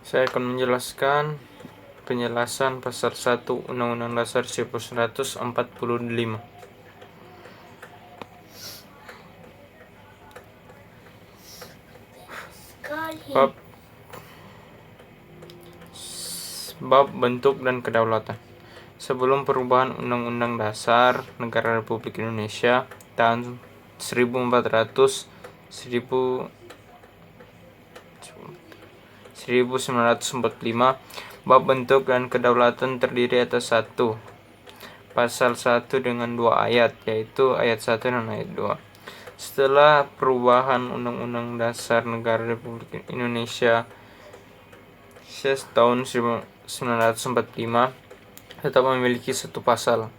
Saya akan menjelaskan penjelasan pasal 1 Undang-Undang Dasar 1945. Bab bentuk dan kedaulatan. Sebelum perubahan Undang-Undang Dasar Negara Republik Indonesia tahun 1945, bab bentuk dan kedaulatan terdiri atas 1. Pasal 1 dengan 2 ayat, yaitu ayat 1 dan ayat 2. Setelah perubahan Undang-Undang Dasar Negara Republik Indonesia tahun 1945 tetap memiliki 1 pasal,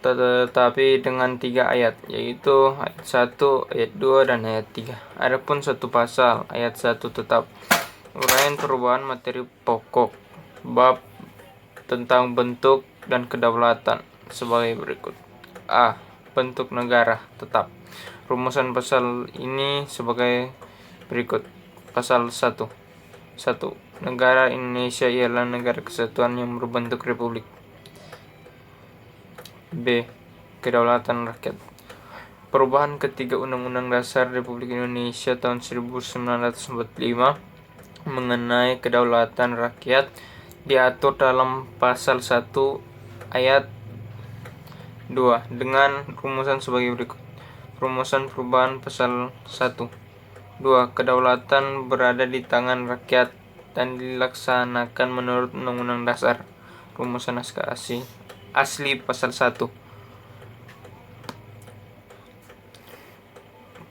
tetapi dengan 3 ayat, yaitu ayat 1, ayat 2, dan ayat 3. Adapun 1 pasal, ayat 1 tetap. Uraian perubahan materi pokok bab tentang bentuk dan kedaulatan sebagai berikut. A. Bentuk negara tetap. Rumusan pasal ini sebagai berikut. Pasal 1. 1. Negara Indonesia ialah negara kesatuan yang berbentuk republik. B. Kedaulatan rakyat. Perubahan ketiga Undang-Undang Dasar Republik Indonesia tahun 1945 mengenai kedaulatan rakyat diatur dalam pasal 1 ayat 2 dengan rumusan sebagai berikut. Rumusan perubahan pasal 1. 2. Kedaulatan berada di tangan rakyat dan dilaksanakan menurut Undang-Undang Dasar. Rumusan naskah asli pasal 1.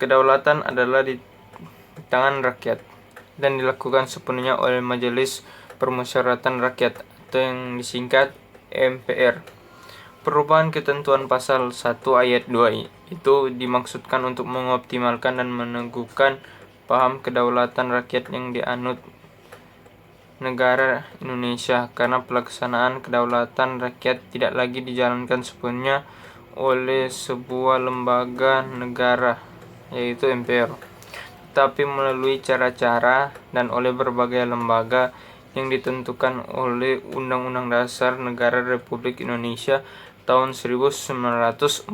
Kedaulatan adalah di tangan rakyat dan dilakukan sepenuhnya oleh Majelis Permusyawaratan Rakyat atau yang disingkat MPR. Perubahan ketentuan pasal 1 ayat 2 itu dimaksudkan untuk mengoptimalkan dan meneguhkan paham kedaulatan rakyat yang dianut negara Indonesia, karena pelaksanaan kedaulatan rakyat tidak lagi dijalankan sepenuhnya oleh sebuah lembaga negara, yaitu MPR, tetapi melalui cara-cara dan oleh berbagai lembaga yang ditentukan oleh Undang-Undang Dasar Negara Republik Indonesia tahun 1945.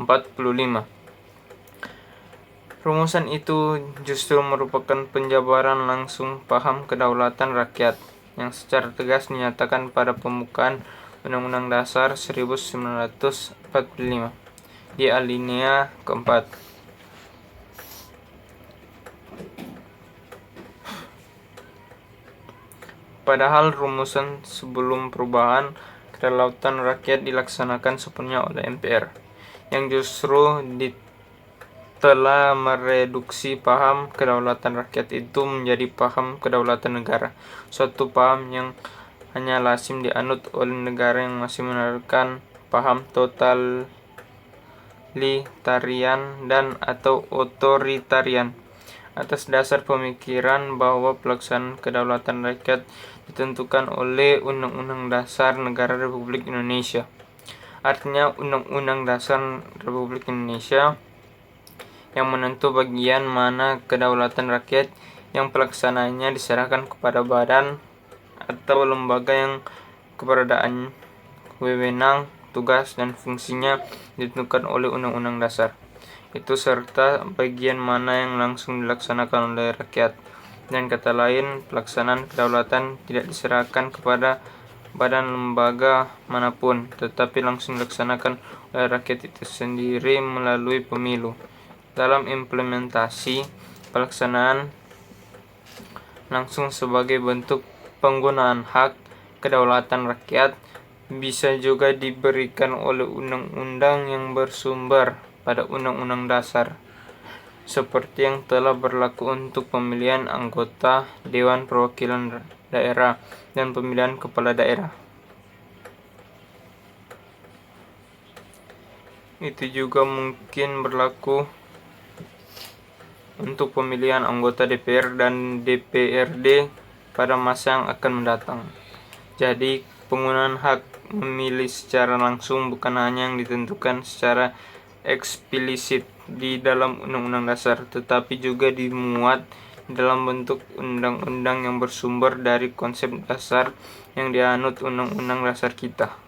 Rumusan itu justru merupakan penjabaran langsung paham kedaulatan rakyat yang secara tegas dinyatakan pada pembukaan Undang-Undang Dasar 1945 di alinea keempat. Padahal rumusan sebelum perubahan kedaulatan rakyat dilaksanakan sepenuhnya oleh MPR, yang justru telah mereduksi paham kedaulatan rakyat itu menjadi paham kedaulatan negara, suatu paham yang hanya lazim dianut oleh negara yang masih menerapkan paham totalitarian dan atau otoritarian atas dasar pemikiran bahwa pelaksanaan kedaulatan rakyat ditentukan oleh Undang-Undang Dasar Negara Republik Indonesia. Artinya Undang-Undang Dasar Republik Indonesia yang menentu bagian mana kedaulatan rakyat yang pelaksanaannya diserahkan kepada badan atau lembaga yang keberadaan, wewenang, tugas, dan fungsinya ditentukan oleh Undang-Undang Dasar itu, serta bagian mana yang langsung dilaksanakan oleh rakyat. Dan kata lain, pelaksanaan kedaulatan tidak diserahkan kepada badan lembaga manapun, tetapi langsung dilaksanakan oleh rakyat itu sendiri melalui pemilu. Dalam implementasi, pelaksanaan langsung sebagai bentuk penggunaan hak kedaulatan rakyat bisa juga diberikan oleh undang-undang yang bersumber pada Undang-Undang Dasar, seperti yang telah berlaku untuk pemilihan anggota Dewan Perwakilan Daerah dan pemilihan kepala daerah. Itu juga mungkin berlaku untuk pemilihan anggota DPR dan DPRD pada masa yang akan mendatang. Jadi, penggunaan hak memilih secara langsung bukan hanya yang ditentukan secara eksplisit di dalam Undang-Undang Dasar, tetapi juga dimuat dalam bentuk undang-undang yang bersumber dari konsep dasar yang dianut Undang-Undang Dasar kita.